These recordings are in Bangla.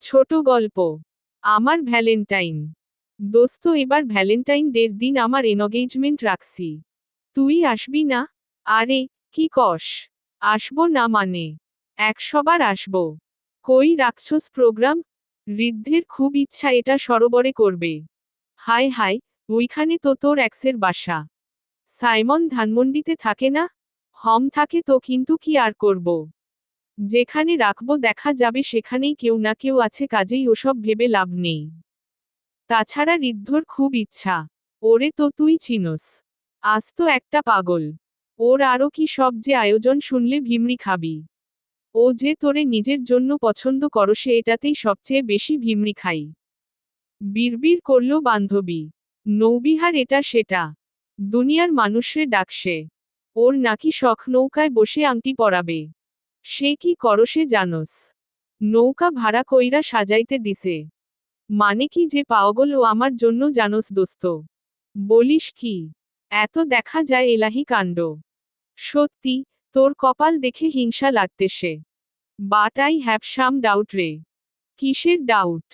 ছোট গল্প। আমার ভ্যালেন্টাইন। দোস্ত, এবার ভ্যালেন্টাইন ডের দিন আমার এনগেজমেন্ট রাখছি। তুই আসবি না? আরে, কি কস? আসবো না মানে? 100 বার আসবো। কই রাখছস প্রোগ্রাম? ঋদ্ধের খুব ইচ্ছা এটা সরোবরে করবে। হায় হায়, ওইখানে তো তোর এক্সের বাসা। সাইমন ধানমন্ডিতে থাকে না? থাকে তো, কিন্তু কি আর করব। যেখানে রাখবো দেখা যাবে সেখানেই কেউ না কেউ আছে, কাজেই ওসব ভেবে লাভ নেই। তাছাড়া ঋদ্ধর খুব ইচ্ছা। ওরে তো তুই চিনোস। আজ তো একটা পাগল। ওর আরও কি সব যে আয়োজন, শুনলে ভিমরি খাবি। ও যে তোরে নিজের জন্য পছন্দ করছে এটাতেই সবচেয়ে বেশি ভিমরি খাই। বিড়বিড় করল বান্ধবী। নৌবিহার এটা সেটা। দুনিয়ার মানুষরে ডাকছে। ওর নাকি শখ নৌকায় বসে আংটি পরাবে। সে কি করছে জানোস? নৌকা ভাড়া কইরা সাজাইতে দিছে। মানে কি যে পাগল ও আমার জন্য জানোস দোস্ত? বলিস কি? এত দেখা যায় এলাহি কাণ্ড। সত্যি, তোর কপাল দেখে হিংসা লাগতেছে। But I have some doubt রে। কিসের ডাউট?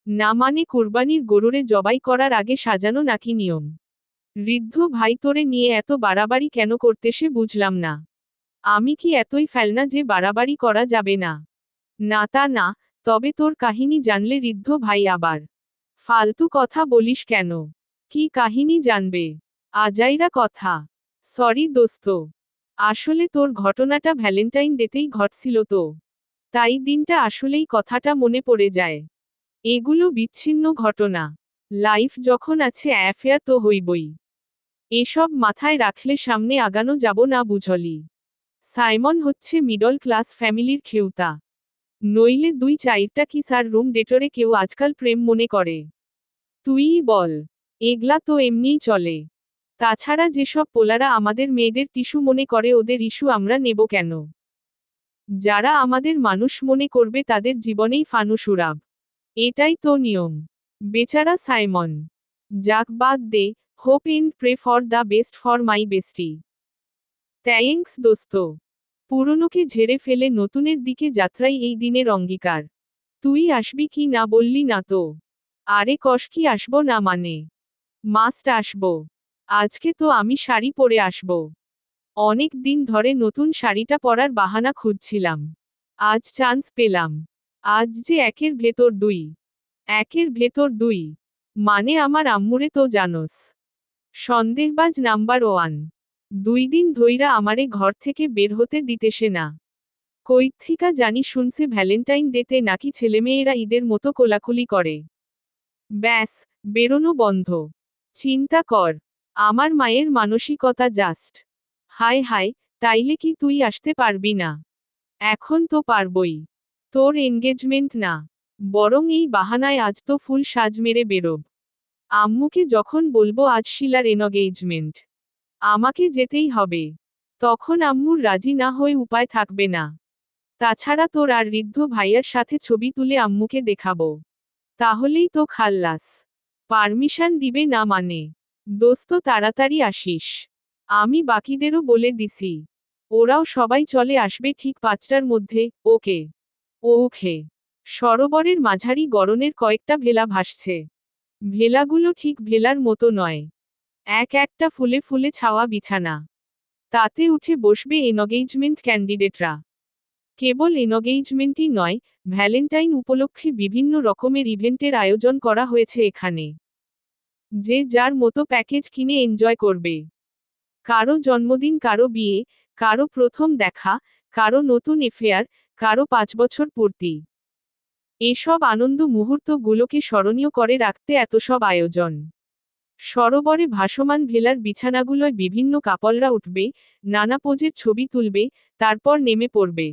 না মানে কুরবানির গরুরে জবাই করার আগে সাজানো নাকি নিয়ম? ঋদ্ধ ভাই তোরে নিয়ে এত বাড়াবাড়ি কেন করতেছে বুঝলাম না। আমি কি এতই ফেলনা যে বাড়াবাড়ি করা যাবে না? না তা না, তবে তোর কাহিনী জানলে ঋদ্ধ ভাই আবার ফালতু কথা বলিস কেন? কি কাহিনী জানবে? আজাইরা কথা। সরি দোস্ত। আসলে তোর ঘটনাটা ভ্যালেন্টাইন ডেতেই ঘটছিল তো। তাই দিনটা আসলেই কথাটা মনে পড়ে যায়। এগুলো বিচ্ছিন্ন ঘটনা। লাইফ যখন আছে অ্যাফেয়ার তো হইবই। এসব মাথায় রাখলে সামনে আগানো যাব না বুঝলি। সাইমন হচ্ছে মিডল ক্লাস ফ্যামিলির খেউতা। নইলে 2-4টা কি স্যার রুম ডেটরে কেউ আজকাল প্রেম মনে করে? তুইই বল। এগলা তো এমনিই চলে। তাছাড়া যেসব পোলারা আমাদের মেয়েদের টিস্যু মনে করে ওদের ইস্যু আমরা নেব কেন? যারা আমাদের মানুষ মনে করবে তাদের জীবনেই ফানুস উড়াব। এটাই তো নিয়ম। বেচারা সাইমন। যাক বাদ দে, hope and pray for the best for my bestie. Thanks দোস্ত। পুরনোকে ঝেড়ে ফেলে নতুনের দিকে যাত্রাই এই দিনের অঙ্গীকার। তুই আসবি কি না বললি না তো? আরে কস কি আসবো না মানে? মাস্ট আসবো। আজকে তো আমি শাড়ি পরে আসবো। অনেক দিন ধরে নতুন শাড়িটা পরার বাহানা খুঁজছিলাম। আজ চান্স পেলাম। আজ যে একের ভেতর দুই। একের ভেতর দুই। মানে আমার আম্মুরে তো জানোস। সন্দেহবাজ নাম্বার 1। 2 দিন ধইরা আমারে ঘর থেকে বের হতে দিতেছে না। কৈথিকা জানি শুনছে ভ্যালেন্টাইন ডেতে নাকি ছেলেমেয়েরা ঈদের মতো কোলাকুলি করে। ব্যাস, বেরোনো বন্ধ। চিন্তা কর। আমার মায়ের মানসিকতা জাস্ট। হায় হায়, তাইলে কি তুই আসতে পারবি না? এখন তো পারবই। তোর এনগেজমেন্ট না। বরং এই বাহানায় আজ তো ফুল সাজ মেরে বেরোব। আম্মুকে যখন বলবো আজ শিলার এনগেজমেন্ট, আমাকে যেতেই হবে। তখন আম্মুর রাজি না হয়ে উপায় থাকবে না। তাছাড়া তোর আর ঋদ্ধ ভাইয়ার সাথে ছবি তুলে আম্মুকে দেখাবো। তাহলেই তো খাল্লাস। পারমিশন দিবে না মানে? দোস্ত তাড়াতাড়ি আসিস। আমি বাকিদেরও বলে দিছি। ওরাও সবাই চলে আসবে ঠিক 5টার মধ্যে। ওকে। ওকে। সরোবরের মাঝারি গড়নের কয়েকটা ভেলা ভাসছে। ভেলাগুলো ঠিক ভেলার মতো নয়। একটা ফুলে ফুলে ছাওয়া বিছানা। তাতে উঠে বসবে এনগেজমেন্ট ক্যান্ডিডেটরা। কেবল এনগেজমেন্টই নয়, ভ্যালেন্টাইন উপলক্ষে বিভিন্ন রকমের ইভেন্টের আয়োজন করা হয়েছে এখানে। যে যার মতো প্যাকেজ কিনে এনজয় করবে। কারো জন্মদিন, কারো বিয়ে, কারো প্রথম দেখা, কারো নতুন এফেয়ার, কারো 5 বছর পূর্তি। এসব আনন্দ মুহূর্তগুলোকে স্মরণীয় করে রাখতে এত সব আয়োজন। সরোবরে ভাসমান ভেলার বিছানাগুলোয় বিভিন্ন কাপলরা উঠবে, নানা পোজের ছবি তুলবে, তারপর নেমে পড়বে।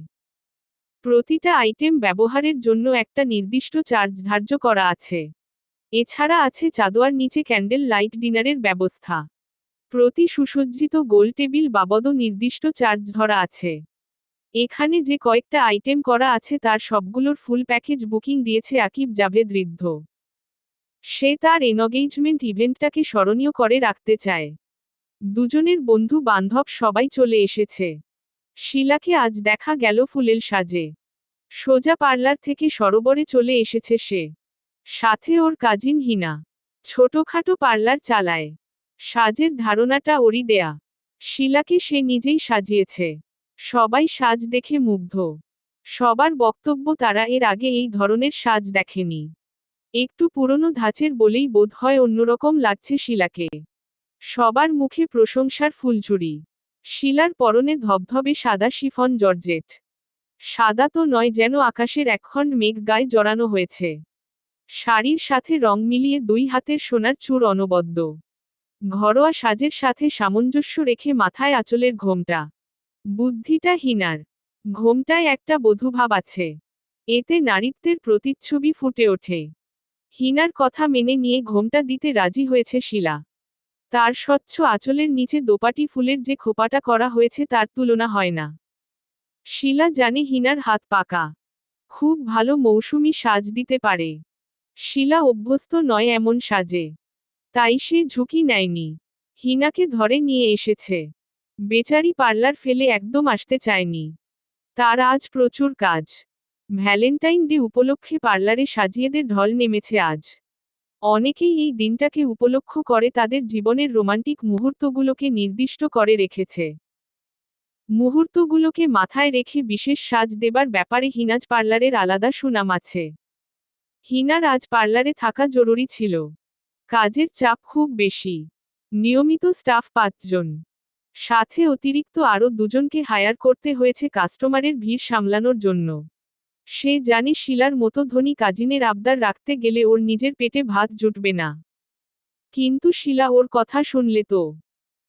প্রতিটা আইটেম ব্যবহারের জন্য একটা নির্দিষ্ট চার্জ ধার্য করা আছে। এছাড়া আছে চাদোয়ার নিচে ক্যান্ডেল লাইট ডিনারের ব্যবস্থা। প্রতি সুসজ্জিত গোল টেবিল বাবদও নির্দিষ্ট চার্জ ধরা আছে। এখানে যে কয়েকটা আইটেম করা আছে তার সবগুলোর ফুল প্যাকেজ বুকিং দিয়েছে আকিব জাভেদ ঋদ্ধ। সে তার এনগেজমেন্ট ইভেন্টটাকে স্মরণীয় করে রাখতে চায়। দুজনের বন্ধু বান্ধব সবাই চলে এসেছে। শিলাকে আজ দেখা গেল ফুলেল সাজে। সোজা পার্লার থেকে সরোবরে চলে এসেছে সে। সাথে ওর কাজিন হিনা। ছোটখাটো পার্লার চালায়। সাজের ধারণাটা ওরই দেয়া। শিলাকে সে নিজেই সাজিয়েছে। সবাই সাজ দেখে মুগ্ধ। সবার বক্তব্য তারা এর আগে এই ধরনের সাজ দেখেনি। একটু পুরনো ধাঁচের বলেই বোধ হয় অন্যরকম লাগছে শিলাকে। সবার মুখে প্রশংসার ফুলঝুরি। শিলার পরনে ধবধবে সাদা শিফন জর্জেট। সাদা তো নয়, যেন আকাশের একখণ্ড মেঘ গায়ে জড়ানো হয়েছে। শাড়ির সাথে রং মিলিয়ে 2 হাতের সোনার চূড় অনবদ্য। ঘরোয়া সাজের সাথে সামঞ্জস্য রেখে মাথায় আঁচলের ঘোমটা। বুদ্ধিটা হিনার। ঘোমটায় একটা বধূভাব আছে। এতে নারীত্বের প্রতিচ্ছবি ফুটে ওঠে। হিনার কথা মেনে নিয়ে ঘোমটা দিতে রাজি হয়েছে শিলা। তার স্বচ্ছ আঁচলের নিচে দোপাটি ফুলের যে খোপাটা করা হয়েছে তার তুলনা হয় না। শিলা জানে হিনার হাত পাকা। খুব ভালো মৌসুমি সাজ দিতে পারে। শিলা অভ্যস্ত নয় এমন সাজে। তাই সে ঝুঁকি নেয়নি। হিনাকে ধরে নিয়ে এসেছে। বেচারি পার্লার ফেলে একদম আসতে চায়নি। তার আজ প্রচুর কাজ। ভ্যালেন্টাইন ডে উপলক্ষে পার্লারে সাজিয়েদের ঢল নেমেছে আজ। অনেকেই এই দিনটাকে উপলক্ষ করে তাদের জীবনের রোমান্টিক মুহূর্তগুলোকে নির্দিষ্ট করে রেখেছে। মুহূর্তগুলোকে মাথায় রেখে বিশেষ সাজ দেবার ব্যাপারে হিনাজ পার্লারের আলাদা সুনাম আছে। হিনার আজ পার্লারে থাকা জরুরি ছিল। কাজের চাপ খুব বেশি। নিয়মিত স্টাফ 5 জন। সাথে অতিরিক্ত আরও 2 জনকে হায়ার করতে হয়েছে কাস্টমারের ভিড় সামলানোর জন্য। সে জানে শিলার মতো ধনী কাজিনের আবদার রাখতে গেলে ওর নিজের পেটে ভাত জুটবে না। কিন্তু শিলা ওর কথা শুনলে তো।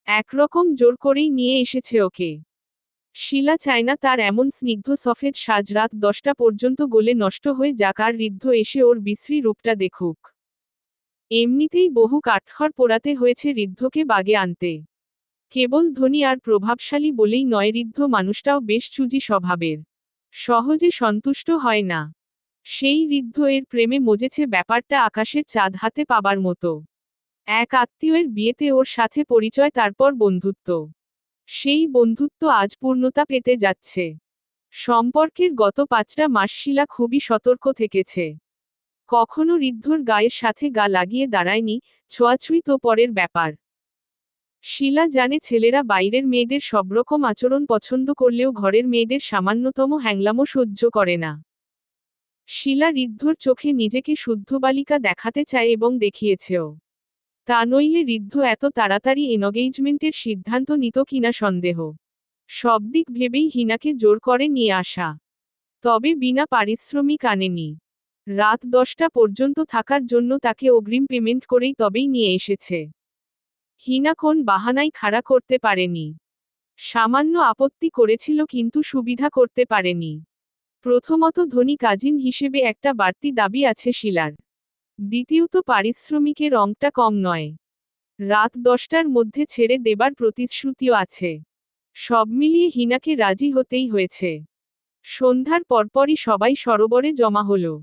একরকম জোর করেই নিয়ে এসেছে ওকে। শিলা চায় না তার এমন স্নিগ্ধ সফেদ সাজ রাত 10টা পর্যন্ত গলে নষ্ট হয়ে যাক আর ঋদ্ধ এসে ওর বিশ্রী রূপটা দেখুক। এমনিতেই বহু কাঠখড় পোড়াতে হয়েছে ঋদ্ধকে বাগে আনতে। কেবল ধনী আর প্রভাবশালী বলেই নয়, ঋদ্ধ মানুষটাও বেশ চুজি স্বভাবের। সহজে সন্তুষ্ট হয় না। সেই ঋদ্ধ এর প্রেমে মজেছে ব্যাপারটা আকাশের চাঁদ হাতে পাবার মতো। এক আত্মীয়ের বিয়েতে ওর সাথে পরিচয়, তারপর বন্ধুত্ব। সেই বন্ধুত্ব আজ পূর্ণতা পেতে যাচ্ছে। সম্পর্কের গত 5টা মাস শিলা খুবই সতর্ক থেকেছে। কখনো ঋদ্ধর গায়ের সাথে গা লাগিয়ে দাঁড়ায়নি, ছোঁয়াছুঁই তো পরের ব্যাপার। শিলা জানে ছেলেরা বাইরের মেয়েদের সবরকম আচরণ পছন্দ করলেও ঘরের মেয়েদের সামান্যতম হ্যাংলামো সহ্য করে না। শিলা ঋদ্ধর চোখে নিজেকে শুদ্ধ বালিকা দেখাতে চায় এবং দেখিয়েছেও। তা নইলে ঋদ্ধ এত তাড়াতাড়ি এনগেজমেন্টের সিদ্ধান্ত নিত কিনা সন্দেহ। সব দিক ভেবেই হিনাকে জোর করে নিয়ে আসা। তবে বিনা পারিশ্রমিক আনেনি। রাত 10টা পর্যন্ত থাকার জন্য তাকে অগ্রিম পেমেন্ট করেই তবেই নিয়ে এসেছে। হিনা কোন বাহানাই খাড়া করতে পারেনি। সামান্য আপত্তি করেছিল কিন্তু সুবিধা করতে পারেনি। প্রথমত ধনী কাজিন হিসেবে একটা বাড়তি দাবি আছে শিলার। দ্বিতীয়ত পারিশ্রমিকের অঙ্কটা কম নয়। রাত 10টার মধ্যে ছেড়ে দেবার প্রতিশ্রুতিও আছে। সব মিলিয়ে হিনাকে রাজি হতেই হয়েছে। সন্ধ্যার পরপরই সবাই সরোবরে জমা হলো।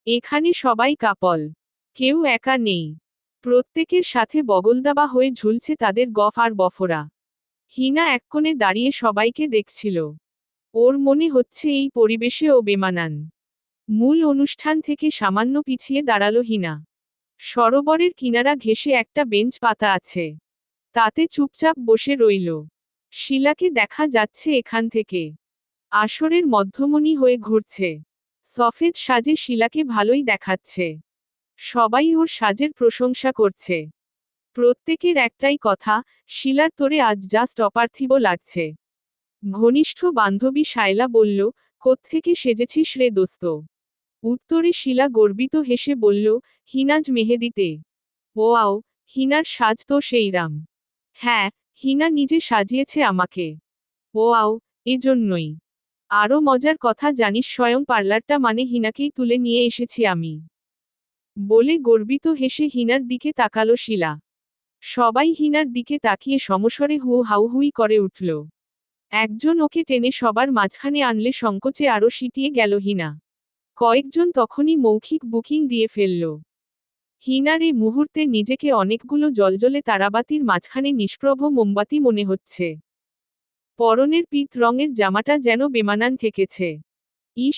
এখানে সবাই কাপল। কেউ একা নেই। প্রত্যেকের সাথে বগলদাবা হয়ে ঝুলছে তাদের গফ আর বফরা। হিনা এক কোণে দাঁড়িয়ে সবাইকে দেখছিল। ওর মনে হচ্ছে এই পরিবেশে ও বেমানান। মূল অনুষ্ঠান থেকে সামান্য পিছিয়ে দাঁড়ালো হিনা। সরোবরের কিনারা ঘেঁষে একটা বেঞ্চ পাতা আছে। তাতে চুপচাপ বসে রইল। শিলাকে দেখা যাচ্ছে এখান থেকে। আসরের মধ্যমণি হয়ে ঘুরছে। সফেদ সাজে শিলাকে ভালোই দেখাচ্ছে। সবাই ওর সাজের প্রশংসা করছে। প্রত্যেকের একটাই কথা, শিলার তোরে আজ জাস্ট অপার্থিব লাগছে। ঘনিষ্ঠ বান্ধবী শায়লা বলল, কোত্থেকে সেজেছিস রে দোস্ত? উত্তরে শিলা গর্বিত হেসে বলল, হিনাজ মেহেদিতে। ওয়াও, হিনার সাজ তো সেইরাম। হ্যাঁ, হিনা নিজে সাজিয়েছে আমাকে। ওয়াও, এজন্যই। আরও মজার কথা জানিস, স্বয়ং পার্লারটা মানে হিনাকেই তুলে নিয়ে এসেছি আমি। বলে গর্বিত হেসে হিনার দিকে তাকালো শিলা। সবাই হিনার দিকে তাকিয়ে সমস্বরে হু হাউহুই করে উঠল। একজন ওকে টেনে সবার মাঝখানে আনলে সংকোচে আরও সিটিয়ে গেল হিনা। কয়েকজন তখনই মৌখিক বুকিং দিয়ে ফেলল। হিনার এই মুহূর্তে নিজেকে অনেকগুলো জ্বলজ্বলে তারাবাতির মাঝখানে নিষ্প্রভ মোমবাতি মনে হচ্ছে। পরনের পিত রঙের জামাটা যেন বেমানান ঠেকেছে।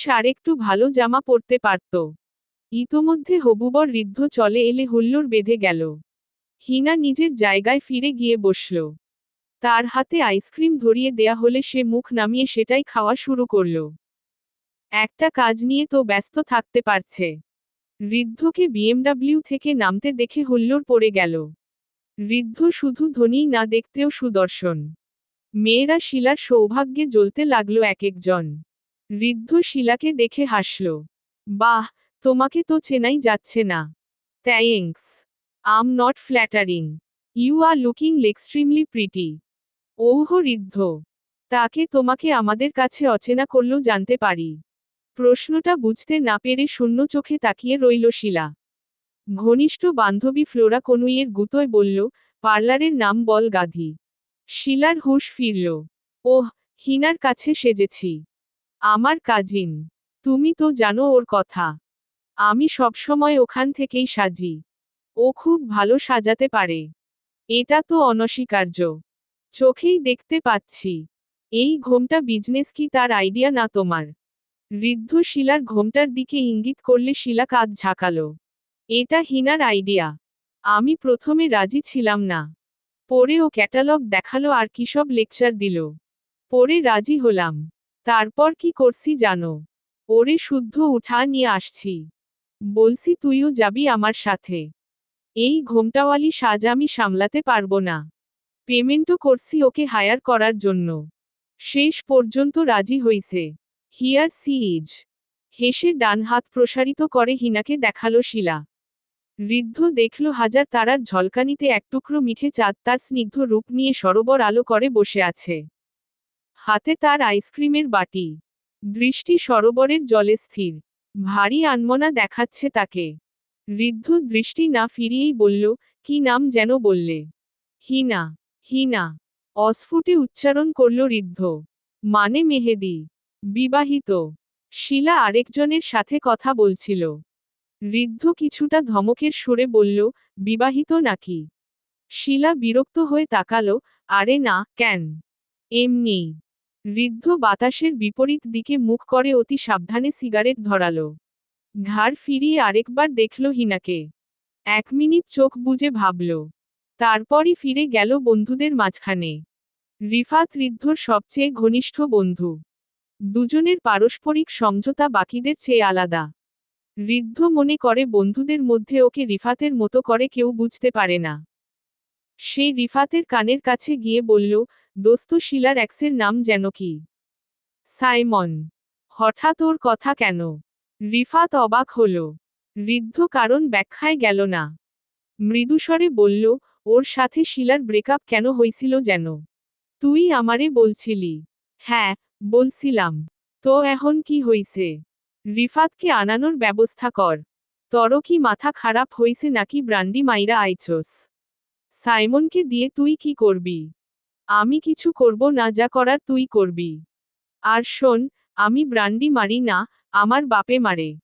আর একটু ভালো জামা পরতে পারত। ইতোমধ্যে হবুবর ঋদ্ধ চলে এলে হুল্লোড় বেঁধে গেল। হিনা নিজের জায়গায় ফিরে গিয়ে বসল। তার হাতে আইসক্রিম ধরিয়ে দেয়া হলে সে মুখ নামিয়ে সেটাই খাওয়া শুরু করল। একটা কাজ নিয়ে তো ব্যস্ত থাকতে পারছে। ঋদ্ধকে বিএমডাব্লিউ থেকে নামতে দেখে হুল্লোড় পড়ে গেল। ঋদ্ধ শুধু ধনীই না, দেখতেও সুদর্শন। মেয়েরা শিলার সৌভাগ্যে জ্বলতে লাগলো এক একজন। ঋদ্ধ শিলাকে দেখে হাসল। বাহ, তোমাকে তো চেনাই যাচ্ছে না। Thanks. I'm not flattering. You are looking extremely pretty. Oh Riddho, তাকে তোমাকে আমাদের কাছে অচেনা করলেও জানতে পারি। প্রশ্নটা বুঝতে না পেরে শূন্য চোখে তাকিয়ে রইল শিলা। ঘনিষ্ঠ বান্ধবী ফ্লোরা কনুইয়ের গুতোয় বলল, পার্লারের নাম বল গাধি। শিলার হুঁশ ফিরল। ওহ, হিনার কাছে সেজেছি। আমার কাজিন। তুমি তো জানো ওর কথা। আমি সবসময় ওখান থেকেই সাজি। ও খুব ভালো সাজাতে পারে। এটা তো অনস্বীকার্য। চোখেই দেখতে পাচ্ছি। এই ঘোমটা বিজনেস কি তার আইডিয়া না তোমার? ঋদ্ধ শিলার ঘোমটার দিকে ইঙ্গিত করলে শিলা কাঁধ ঝাঁকালো। এটা হিনার আইডিয়া। আমি প্রথমে রাজি ছিলাম না। পরে ও ক্যাটালগ দেখালো আর কিসব লেকচার দিল। পরে রাজি হলাম। তারপর কি করছি জানো? ওরে শুদ্ধ উঠা নিয়ে আসছি। বলছি তুইও যাবি আমার সাথে। এই ঘোমটাওয়ালি সাজ আমি সামলাতে পারবো না। পেমেন্টও করছি ওকে হায়ার করার জন্য। শেষ পর্যন্ত রাজি হইছে। Here she is. হেসে ডান হাত প্রসারিত করে হিনাকে দেখালো শিলা। ঋদ্ধ দেখল হাজার তারার ঝলকানিতে এক টুকরো মিঠে চাঁদ তার স্নিগ্ধ রূপ নিয়ে সরোবর আলো করে বসে আছে। হাতে তার আইসক্রিমের বাটি। দৃষ্টি সরোবরের জলে স্থির। ভারী আনমনা দেখাচ্ছে তাকে। ঋদ্ধ দৃষ্টি না ফিরিয়েই বলল, কি নাম যেন বললে? হিনা। হিনা। অস্ফুটে উচ্চারণ করল ঋদ্ধ। মানে মেহেদি। বিবাহিত। শিলা আরেকজনের সাথে কথা বলছিল। ঋদ্ধ কিছুটা ধমকের সুরে বলল, বিবাহিত নাকি? শিলা বিরক্ত হয়ে তাকালো, আরে না, কেন? এমনি। ঋদ্ধ বাতাসের বিপরীত দিকে মুখ করে অতি সাবধানে সিগারেট ধরালো। ঘাড় ফিরিয়ে আরেকবার দেখল হিনাকে। 1 মিনিট চোখ বুজে ভাবল। তারপরই ফিরে গেল বন্ধুদের মাঝখানে। রিফাত ঋদ্ধর সবচেয়ে ঘনিষ্ঠ বন্ধু। দুজনের পারস্পরিক সমঝোতা বাকিদের চেয়ে আলাদা। ঋদ্ধ মনে করে বন্ধুদের মধ্যে ওকে রিফাতের মতো করে কেউ বুঝতে পারে না। সে রিফাতের কানের কাছে গিয়ে বলল, দোস্ত শিলার এক্সের নাম যেন কি? সাইমন। হঠাৎ ওর কথা কেন? রিফাত অবাক হল। ঋদ্ধ কারণ ব্যাখ্যায় গেল না। মৃদুস্বরে বলল, ওর সাথে শিলার ব্রেকআপ কেন হয়েছিল যেন? তুই আমারে বলছিলি। হ্যাঁ, বলছিলাম। তো এখন কি হইছে? রিফাতকে আনানোর ব্যবস্থা কর। তর কি মাথা খারাপ হইছে নাকি ব্রান্ডি মাইরা আইছস? সাইমনকে দিয়ে তুই কি করবি? আমি কিছু করব না, যা করার তুই করবি। আর শোন, আমি ব্রান্ডি মারি না, আমার বাপে মারে।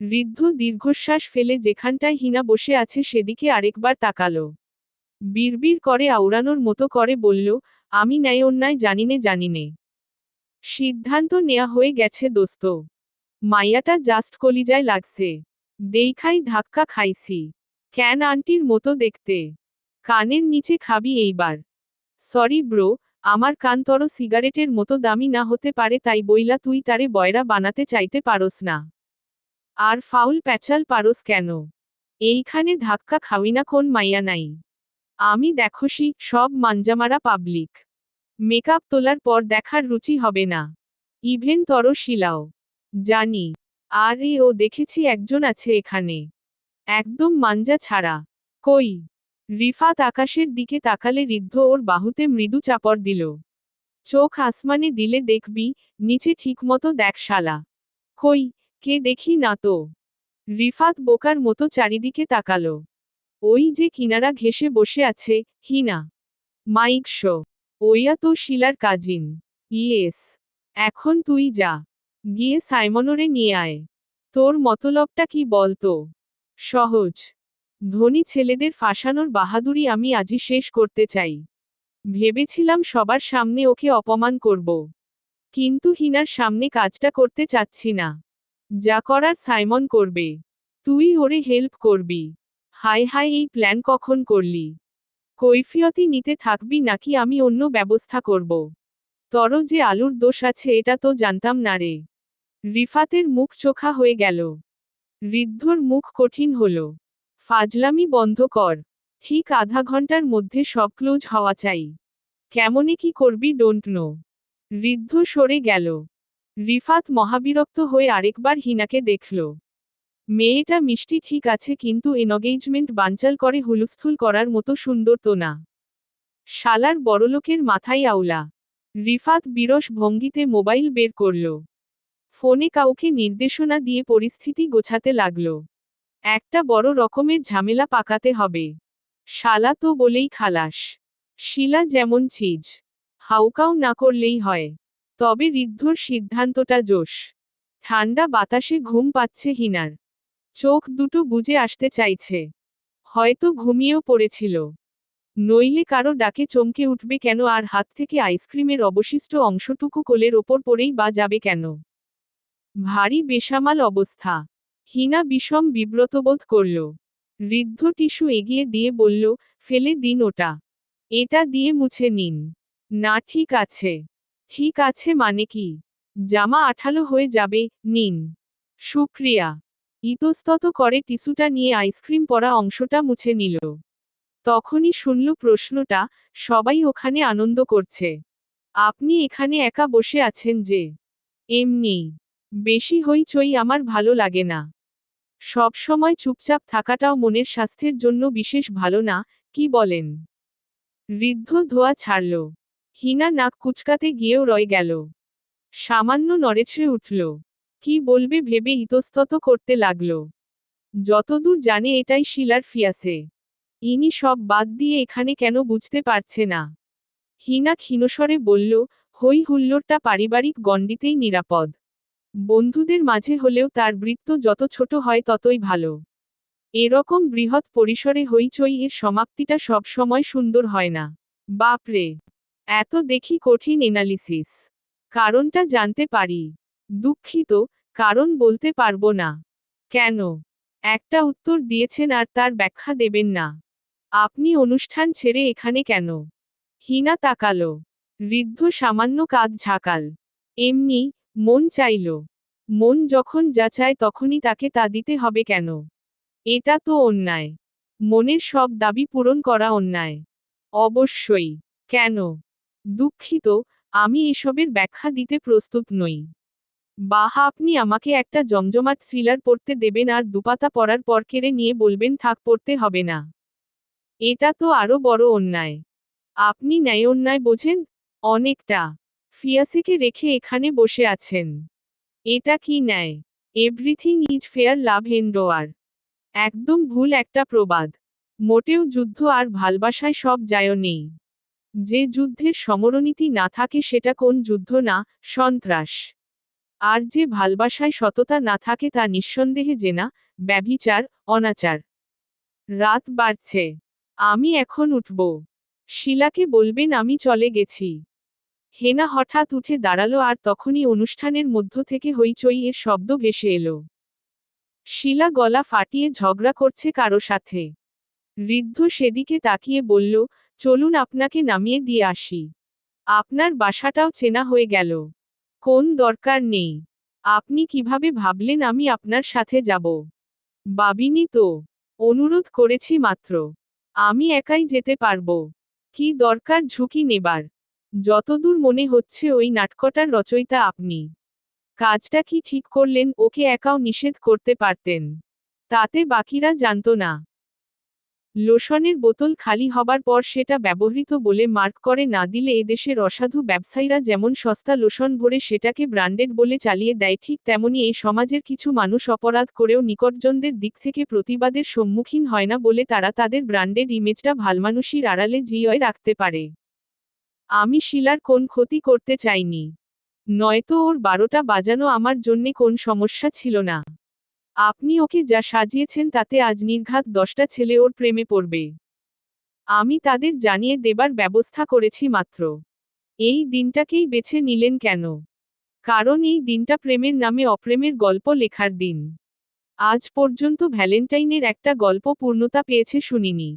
ঋদ্ধ দীর্ঘশ্বাস ফেলে যেখানটায় হিনা বসে আছে সেদিকে আরেকবার তাকালো। বিড়বিড় করে আওড়ানোর মতো করে বলল, আমি ন্যায় অন্যায় জানিনে। সিদ্ধান্ত নেয়া হয়ে গেছে দোস্ত। মাইয়াটা জাস্ট কলিজায় লাগছে। দেইখাই ধাক্কা খাইছি। ক্যান আন্টির মতো দেখতে। কানের নিচে খাবি এইবার। সরি ব্রো, আমার কান তর সিগারেটের মতো দামি না হতে পারে, তাই বইলা তুই তারে বয়রা বানাতে চাইতে পারস না। আর ফাউল প্যাচাল পারস কেন? এইখানে ধাক্কা খাওয়ি না কোন মাইয়া নাই? আমি দেখোসি, সব মাঞ্জামারা পাবলিক। মেকআপ তোলার পর দেখার রুচি হবে না। ইভেন তর শিলাও। জানি। আর ও দেখেছি একজন আছে এখানে। একদম মাঞ্জা ছাড়া। কই? রিফাত আকাশের দিকে তাকালে ঋদ্ধ ওর বাহুতে মৃদু চাপড় দিল। চোখ আসমানে দিলে দেখবি, নিচে ঠিকমতো দেখ শালা। কই, কে দেখি না তো। রিফাত বোকার মতো চারিদিকে তাকালো। ওই যে কিনারা ঘেঁষে বসে আছে, হিনা। Mic show. ওইয়া তো শিলার কাজিন। ইয়েস। এখন তুই যা। গিয়ে সাইমনরে নিয়ে আয়। তোর মতলবটা কি বলতো? সহজ। ধনী ছেলেদের ফাঁসানোর বাহাদুরি আমি আজই শেষ করতে চাই। ভেবেছিলাম সবার সামনে ওকে অপমান করব। কিন্তু হিনার সামনে কাজটা করতে চাচ্ছি না। যা করার সাইমন করবে। তুই ওরে হেল্প করবি। হায় হায়, এই প্ল্যান কখন করলি? কৈফিয়তি নিতে থাকবি নাকি আমি অন্য ব্যবস্থা করব? তর যে আলুর দোষ আছে এটা তো জানতাম না রে। রিফাতের মুখ চোখা হয়ে গেল। ঋদ্ধর মুখ কঠিন হল। ফাজলামি বন্ধ কর। ঠিক আধা ঘন্টার মধ্যে সব ক্লোজ হওয়া চাই। কেমনে কি করবি ডোন্ট নো। ঋদ্ধ সরে গেল। রিফাত মহাবিরক্ত হয়ে আরেকবার হিনাকে দেখল। মেয়েটা মিষ্টি ঠিক আছে, কিন্তু এনগেজমেন্ট বানচাল করে হুলস্থুল করার মতো সুন্দর তো না। শালার বড়লোকের মাথায় আউলা। রিফাত বিরস ভঙ্গিতে মোবাইল বের করল। ফোনে কাউকে নির্দেশনা দিয়ে পরিস্থিতি গোছাতে লাগল। একটা বড় রকমের ঝামেলা পাকাতে হবে। শালা তো বলেই খালাস। শিলা যেমন চিজ, হাউকাউ না করলেই হয়। তবে ঋদ্ধর সিদ্ধান্তটা জোশ। ঠান্ডা বাতাসে ঘুম পাচ্ছে হিনার। চোখ দুটো বুজে আসতে চাইছে। হয়তো ঘুমিয়েও পড়েছিল। নইলে কারো ডাকে চমকে উঠবে কেন, আর হাত থেকে আইসক্রিমের অবশিষ্ট অংশটুকু কোলের ওপর পড়েই বা যাবে কেন? ভারী বেসামাল অবস্থা। হিনা বিষম বিব্রতবোধ করল। ঋদ্ধ টিস্যু এগিয়ে দিয়ে বলল, ফেলে দিন ওটা। এটা দিয়ে মুছে নিন। না ঠিক আছে। ঠিক আছে মানে কি? জামা আঠালো হয়ে যাবে, নিন। শুক্রিয়া। ইতস্তত করে টিস্যুটা নিয়ে আইসক্রিম পরা অংশটা মুছে নিল। তখনই শুনল প্রশ্নটা, সবাই ওখানে আনন্দ করছে। আপনি এখানে একা বসে আছেন যে? এমনি। বেশি হইচই আমার ভালো লাগে না। সব সময় চুপচাপ থাকাটাও মনের স্বাস্থ্যের জন্য বিশেষ ভালো না, কি বলেন? ঋদ্ধ ধোয়া ছাড়ল। হিনা নাক কুচকাতে গিয়েও রয়ে গেল। সামান্য নড়েচড়ে উঠল। কি বলবে ভেবে ইতস্তত করতে লাগল। যতদূর জানে এটাই শিলার ফিয়াসে। ইনি সব বাদ দিয়ে এখানে কেন বুঝতে পারছে না। হিনা ক্ষীণস্বরে বলল, হই হুল্লোড়টা পারিবারিক গণ্ডিতেই নিরাপদ। বন্ধুদের মাঝে হলেও তার বৃত্ত যত ছোট হয় ততই ভালো। এরকম বৃহৎ পরিসরে হইচই এর সমাপ্তিটা সব সময় সুন্দর হয় না। বাপরে, এত দেখি কঠিন এনালিসিস। কারণটা জানতে পারি? দুঃখিত, কারণ বলতে পারবো না। কেন? একটা উত্তর দিয়েছেন আর তার ব্যাখ্যা দেবেন না। আপনি অনুষ্ঠান ছেড়ে এখানে কেন? হিনা তাকালো। ঋদ্ধ সামান্য কাঁধ ঝাঁকাল। এমনি, মন চাইল। মন যখন যা চায় তখনই তাকে তা দিতে হবে কেন? এটা তো অন্যায়। মনের সব দাবি পূরণ করা অন্যায়। অবশ্যই। কেন? দুঃখিত, আমি এসবের ব্যাখ্যা দিতে প্রস্তুত নই। বাহ, আপনি আমাকে একটা জমজমাট থ্রিলার পড়তে দেবেন আর দুপাতা পড়ার পর কেড়ে নিয়ে বলবেন থাক পড়তে হবে না। এটা তো আরো বড় অন্যায়। আপনি ন্যায় অন্যায় বোঝেন? অনেকটা। ফিয়াসেকে রেখে এখানে বসে আছেন। এটা কি ন্যায়? Everything is fair love and war. একদম ভুল একটা প্রবাদ। মোটেও যুদ্ধ আর ভালবাসায় সব যায় নেই। যে যুদ্ধের সমরনীতি না থাকে সেটা কোন যুদ্ধ না, সন্ত্রাস। আর যে ভালবাসায় সততা না থাকে তা নিঃসন্দেহে জেনা, ব্যভিচার, অনাচার। রাত বাড়ছে। আমি এখন উঠব। শিলাকে বলবেন আমি চলে গেছি। হেনা হঠাৎ উঠে দাঁড়ালো আর তখনই অনুষ্ঠানের মধ্য থেকে হইচই এর শব্দ ভেসে এলো। শিলা গলা ফাটিয়ে ঝগড়া করছে কারো সাথে। ঋদ্ধ সেদিকে তাকিয়ে বলল, চলুন আপনাকে নামিয়ে দিয়ে আসি। আপনার বাসাটাও চেনা হয়ে গেল। কোন দরকার নেই। আপনি কিভাবে ভাবলেন আমি আপনার সাথে যাব? ভাবিনি তো। অনুরোধ করেছি মাত্র। আমি একাই যেতে পারবো। কি দরকার ঝুঁকি নেবার? যতদূর মনে হচ্ছে ওই নাটকটার রচয়িতা আপনি। কাজটা কি ঠিক করলেন? ওকে একাও নিষেধ করতে পারতেন। তাতে বাকিরা জানতো না। লোশনের বোতল খালি হবার পর সেটা ব্যবহৃত বলে মার্ক করে না দিলে এদেশের অসাধু ব্যবসায়ীরা যেমন সস্তা লোশন ভরে সেটাকে ব্র্যান্ডেড বলে চালিয়ে দেয়, ঠিক তেমনি এই সমাজের কিছু মানুষ অপরাধ করেও নিকটজনদের দিক থেকে প্রতিবাদের সম্মুখীন হয় না বলে তারা তাদের ব্র্যান্ডেড ইমেজটা ভালমানুষির আড়ালে জিইয়ে রাখতে পারে। আমি শিলার কোন ক্ষতি করতে চাইনি। নয়তো ওর 12টা বাজানো আমার জন্যে কোন সমস্যা ছিল না। আপনি ওকে যা সাজিয়েছেন তাতে আজ নির্ঘাত 10টা ছেলে ওর প্রেমে পড়বে। আমি তাদের জানিয়ে দেবার ব্যবস্থা করেছি মাত্র। এই দিনটাকেই বেছে নিলেন কেন? কারণ এই দিনটা প্রেমের নামে অপ্রেমের গল্প লেখার দিন। আজ পর্যন্ত ভ্যালেন্টাইনের একটা গল্প পূর্ণতা পেয়েছে শুনিনি।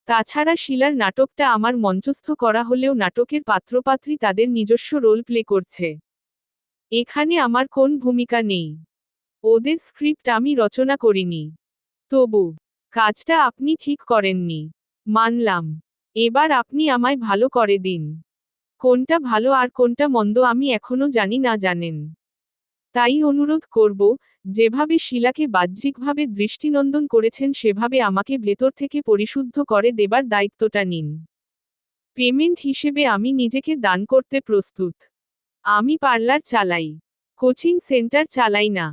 তাছাড়া শিলার নাটকটা আমার মঞ্চস্থ করা হলেও নাটকের পাত্রপাত্রী তাদের নিজস্ব রোল প্লে করছে। এখানে আমার কোন ভূমিকা নেই। ওদের স্ক্রিপ্ট আমি রচনা করিনি। তবু কাজটা আপনি ঠিক করেননি। মানলাম। এবার আপনি আমায় ভালো করে দিন। কোনটা ভালো আর কোনটা মন্দ আমি এখনো জানি না জানেন। তাই অনুরোধ করব, যেভাবে শিলাকে বাহ্যিকভাবে দৃষ্টিনন্দন করেছেন সেভাবে আমাকে ভেতর থেকে পরিশুদ্ধ করে দেবার দায়িত্বটা নিন। পেমেন্ট হিসেবে আমি নিজেকে দান করতে প্রস্তুত। আমি পার্লার চালাই। কোচিং সেন্টার চালাই না।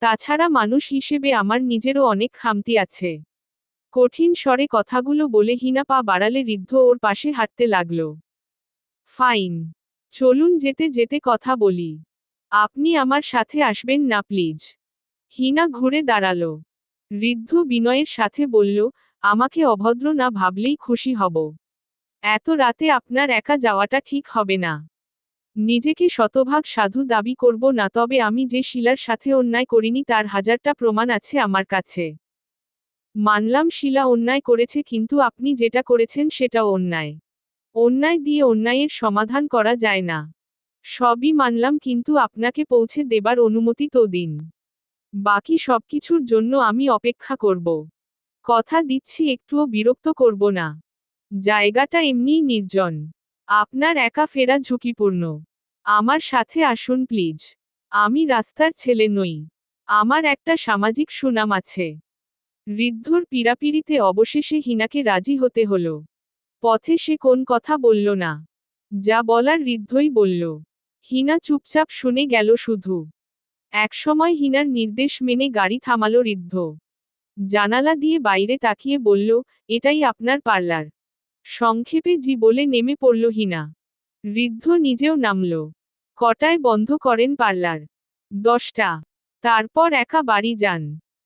তাছাড়া মানুষ হিসেবে আমার নিজেরও অনেক খামতি আছে। কঠিন স্বরে কথাগুলো বলে হিনা পা বাড়ালে ঋদ্ধ ওর পাশে হাঁটতে লাগল। ফাইন। চলুন যেতে যেতে কথা বলি। আপনি আমার সাথে আসবেন না প্লিজ? হিনা ঘুরে দাঁড়ালো। ঋদ্ধ বিনয়ের সাথে বলল, আমাকে অভদ্র না ভাবলেই খুশি হব। এত রাতে আপনার একা যাওয়াটা ঠিক হবে না। নিজেকে শতভাগ সাধু দাবি করব না, তবে আমি যে শিলার সাথে অন্যায় করিনি তার হাজারটা প্রমাণ আছে আমার কাছে। মানলাম শিলা অন্যায় করেছে, কিন্তু আপনি যেটা করেছেন সেটাও অন্যায়। অন্যায় দিয়ে অন্যায়ের সমাধান করা যায় না। সবই মানলাম, কিন্তু আপনাকে পৌঁছে দেবার অনুমতি তো দিন। বাকি সবকিছুর জন্য আমি অপেক্ষা করব। কথা দিচ্ছি একটুও বিরক্ত করব না। জায়গাটা এমনিই নির্জন। আপনার একা ফেরা ঝুঁকিপূর্ণ। আমার সাথে আসুন প্লিজ। আমি রাস্তার ছেলে নই। আমার একটা সামাজিক সুনাম আছে। ঋদ্ধর পীড়াপিড়িতে অবশেষে হিনাকে রাজি হতে হলো। পথে সে কোন কথা বলল না। যা বলার ঋদ্ধই বলল। হিনা চুপচাপ শুনে গেল শুধু। একসময় হিনার নির্দেশ মেনে গাড়ি থামালো ঋদ্ধ। জানালা দিয়ে বাইরে তাকিয়ে বলল, এটাই আপনার পার্লার? সংক্ষেপে জি বলে নেমে পড়ল হিনা। ঋদ্ধ নিজেও নামল। কটায় বন্ধ করেন পার্লার? 10টা। তারপর একা বাড়ি যান।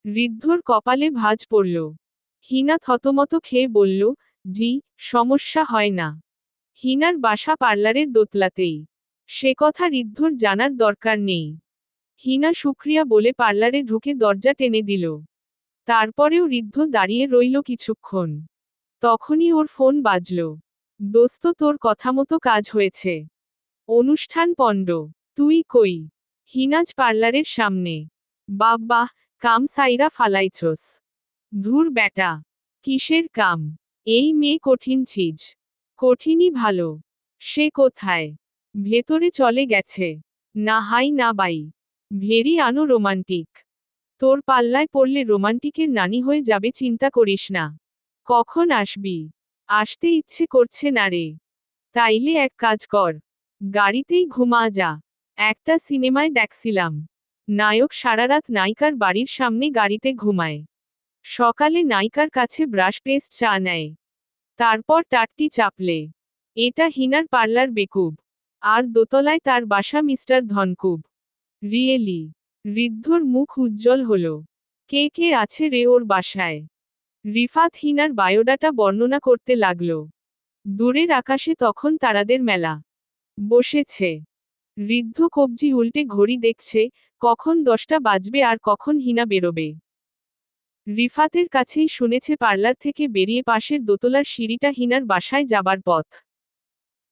ঋদ্ধর কপালে ভাঁজ পড়ল। হিনা থতমত খেয়ে বলল, জি, সমস্যা হয় না। হিনার বাসা পার্লারের দোতলাতেই। সে কথা ঋদ্ধর জানার দরকার নেই। হিনা শুক্রিয়া বলে পার্লারে ঢুকে দরজা টেনে দিল। তারপরেও ঋদ্ধ দাঁড়িয়ে রইল কিছুক্ষণ। তখনই ওর ফোন বাজল। দোস্ত, তোর কথামতো কাজ হয়েছে। অনুষ্ঠান পণ্ড। তুই কই? হিনাজ পার্লারের সামনে। বাব্বা, কাম সাইরা ফালাইছস। ধুর ব্যাটা। কিসের কাম? এই মেয়ে কঠিন চিজ। কঠিনই ভালো। সে কোথায়? ভেতরে চলে গেছে। না হাই না বাই। ভেরি আনো রোমান্টিক। তোর পাল্লায় পড়লে রোমান্টিকের নানি হয়ে যাবে, চিন্তা করিস না। কখন আসবি? আসতে ইচ্ছে করছে না রে। তাইলে এক কাজ কর, গাড়িতেই ঘুমা যা। একটা সিনেমায় দেখছিলাম, নায়ক সারারাত নায়িকার বাড়ির সামনে গাড়িতে ঘুমায়। সকালে নায়িকার কাছে ব্রাশ পেস্ট চা নেয়। তারপর টাট্টি চাপলে। এটা হিনার পার্লার বেকুব। আর দোতলায় তার বাসা মিস্টার ধনকুব। রিয়েলি? ঋদ্ধর মুখ উজ্জ্বল হলো। কে কে আছে রে ওর বাসায়? রিফাত হিনার বায়োডাটা বর্ণনা করতে লাগল। দূরের আকাশে তখন তারাদের মেলা বসেছে। ঋদ্ধ কবজি উল্টে ঘড়ি দেখছে, কখন 10টা বাজবে আর কখন হিনা বেরোবে। রিফাতের কাছেই শুনেছে পার্লার থেকে বেরিয়ে পাশের দোতলার সিঁড়িটা হিনার বাসায় যাবার পথ।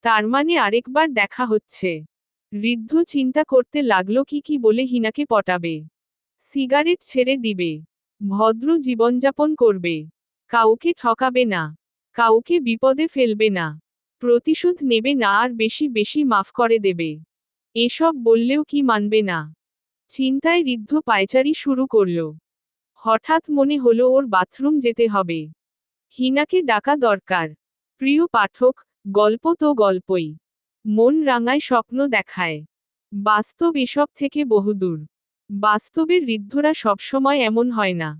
তার মানে আরেকবার দেখা হচ্ছে। ঋদ্ধ চিন্তা করতে লাগলো কি কি বলে হিনাকে পটাবে। সিগারেট ছেড়ে দিবে। ভদ্র জীবনযাপন করবে। কাউকে ঠকাবে না। কাউকে বিপদে ফেলবে না। প্রতিশোধ নেবে না আর বেশি বেশি মাফ করে দেবে। এসব বললেও কি মানবে না? চিন্তায় ঋদ্ধ পায়চারি শুরু করল। হঠাৎ মনে হলো ওর বাথরুম যেতে হবে। হিনাকে ডাকা দরকার। প্রিয় পাঠক, গল্প তো গল্পই। মন রাঙায়, স্বপ্ন দেখায়। বাস্তব এসব থেকে বহুদূর। বাস্তবের ঋদ্ধরা সবসময় এমন হয় না।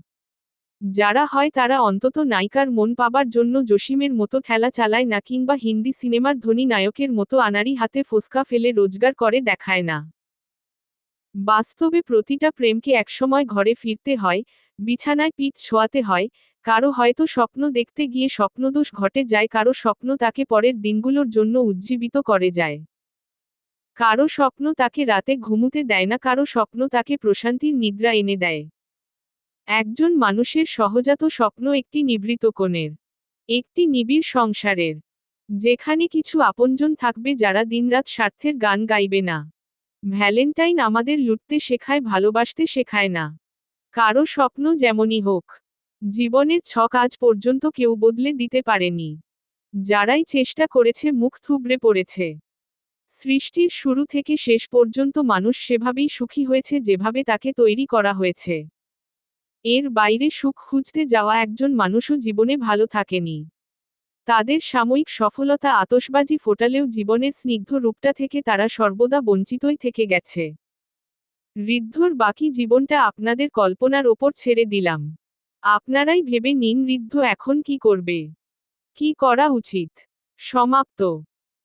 যারা হয় তারা অন্তত নায়িকার মন পাবার জন্য জসিমের মতো ঠেলা চালায় না, কিংবা হিন্দি সিনেমার ধনী নায়কের মতো আনাড়ি হাতে ফোসকা ফেলে রোজগার করে দেখায় না। বাস্তবে প্রতিটা প্রেমকে একসময় ঘরে ফিরতে হয়, বিছানায় পিঠ ছোঁয়াতে হয়। কারো হয়তো স্বপ্ন দেখতে গিয়ে স্বপ্নদোষ ঘটে যায়, কারো স্বপ্ন তাকে পরের দিনগুলোর জন্য উজ্জীবিত করে যায়। কারো স্বপ্ন তাকে রাতে ঘুমুতে দেয় না, কারো স্বপ্ন তাকে প্রশান্তির নিদ্রা এনে দেয়। একজন মানুষের সহজাত স্বপ্ন একটি নিভৃত কোণের, একটি নিবিড় সংসারের, যেখানে কিছু আপনজন থাকবে যারা দিনরাত স্বার্থের গান গাইবে না। ভ্যালেন্টাইন আমাদের লুটতে শেখায়, ভালোবাসতে শেখায় না। কারো স্বপ্ন যেমনই হোক, জীবনের ছক আজ পর্যন্ত কেউ বদলে দিতে পারেনি। যারাই চেষ্টা করেছে মুখ থুবড়ে পড়েছে। সৃষ্টির শুরু থেকে শেষ পর্যন্ত মানুষ সেভাবেই সুখী হয়েছে যেভাবে তাকে তৈরি করা হয়েছে। এর বাইরে সুখ খুঁজতে যাওয়া একজন মানুষও জীবনে ভালো থাকেনি। তাদের সাময়িক সফলতা আতশবাজি ফোটালেও জীবনের স্নিগ্ধ রূপটা থেকে তারা সর্বদা বঞ্চিতই থেকে গেছে। ঋদ্ধর বাকি জীবনটা আপনাদের কল্পনার ওপর ছেড়ে দিলাম। আপনারাই ভেবে নিন ঋদ্ধ এখন কি করবে, কি করা উচিত। সমাপ্ত।